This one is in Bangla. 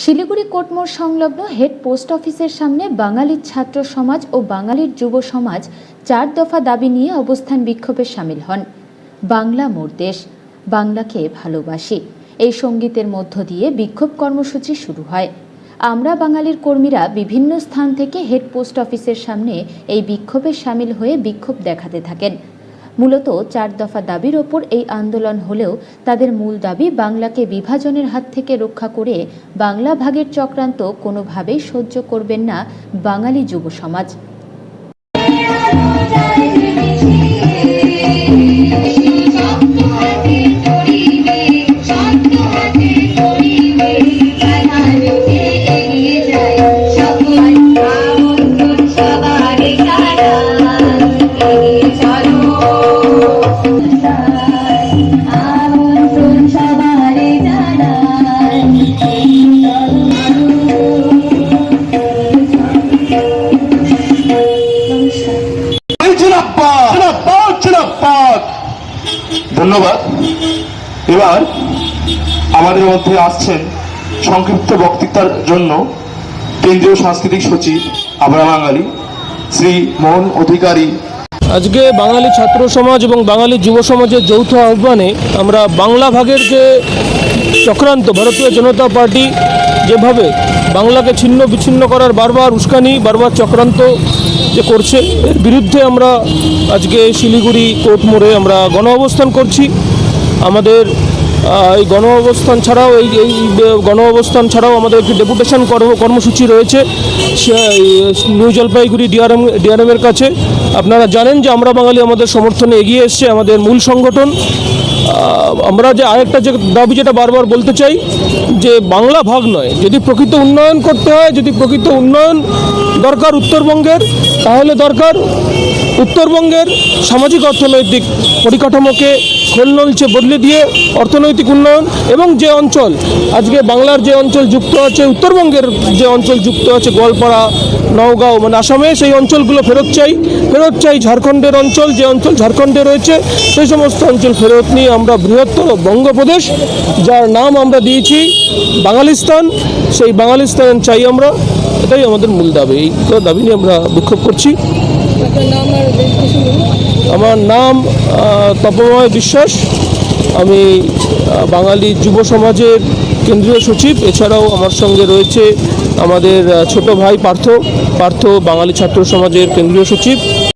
শিলিগুড়ি কোর্টমোড় সংলগ্ন হেড পোস্ট অফিসের সামনে বাঙালির ছাত্র সমাজ ও বাঙালির যুব সমাজ 4 দফা দাবি নিয়ে অবস্থান বিক্ষোভে সামিল হন। বাংলা মোর দেশ, বাংলাকে ভালোবাসি এই সঙ্গীতের মধ্য দিয়ে বিক্ষোভ কর্মসূচি শুরু হয়। আমরা বাঙালির কর্মীরা বিভিন্ন স্থান থেকে হেড পোস্ট অফিসের সামনে এই বিক্ষোভে সামিল হয়ে বিক্ষোভ দেখাতে থাকেন। মূলত 4 দফা দাবির ওপর এই আন্দোলন হলেও তাদের মূল দাবি বাংলাকে বিভাজনের হাত থেকে রক্ষা করে বাংলা ভাগের চক্রান্ত কোনোভাবেই সহ্য করবেন না বাঙালি যুব সমাজ। ধন্যবাদ। এবার আমাদের মধ্যে আসছেন সংক্ষিপ্ত বক্তৃতার জন্য কেন্দ্রীয় সাংস্কৃতিক সচিব আমরা বাঙালি শ্রী মোহন অধিকারী। আজকে বাঙালি ছাত্র সমাজ এবং বাঙালি যুব সমাজের যৌথ আহ্বানে আমরা বাংলা ভাগের যে চক্রান্ত ভারতীয় জনতা পার্টি যেভাবে বাংলাকে ছিন্ন বিচ্ছিন্ন করার বারবার উস্কানি বারবার চক্রান্ত যে করছে এর বিরুদ্ধে আমরা আজকে শিলিগুড়ি কোর্ট মোড়ে আমরা গণ অবস্থান করছি। আমাদের এই গণ অবস্থান ছাড়াও এই গণ অবস্থান ছাড়াও আমাদের একটি ডেপুটেশন কর্মসূচি রয়েছে নিউ জলপাইগুড়ি ডিআরএমের কাছে। আপনারা জানেন যে আমরা বাঙালি আমাদের সমর্থনে এগিয়ে এসছে আমাদের মূল সংগঠন। আমরা যে আরেকটা যে দাবি যেটা বারবার বলতে চাই যে বাংলা ভাগ নয়, যদি প্রকৃত উন্নয়ন করতে হয়, যদি প্রকৃত উন্নয়ন দরকার উত্তরবঙ্গের, তাহলে দরকার উত্তরবঙ্গের সামাজিক অর্থনৈতিক পরিকাঠামোকে খোলনলচে বদলে দিয়ে অর্থনৈতিক উন্নয়ন এবং যে অঞ্চল আজকে বাংলার যে অঞ্চল যুক্ত আছে উত্তরবঙ্গের যে অঞ্চল যুক্ত আছে গোয়ালপাড়া নওগাঁও মানে আসামে সেই অঞ্চলগুলো ফেরত চাই ঝাড়খণ্ডের অঞ্চল যে অঞ্চল ঝাড়খণ্ডে রয়েছে সেই সমস্ত অঞ্চল ফেরত নিয়ে আমরা বৃহত্তর বঙ্গপ্রদেশ যার নাম আমরা দিয়েছি বাঙালিস্তান সেই বাঙালিস্তান চাই আমরা। এটাই আমাদের মূল দাবি। এই দাবি নিয়ে আমরা বিক্ষোভ করছি। আমার নাম তপময় বিশ্বাস, আমি বাঙালি যুব সমাজের কেন্দ্রীয় সচিব। এছাড়াও আমার সঙ্গে রয়েছে আমাদের ছোট ভাই পার্থ বাঙালি ছাত্র সমাজের কেন্দ্রীয় সচিব।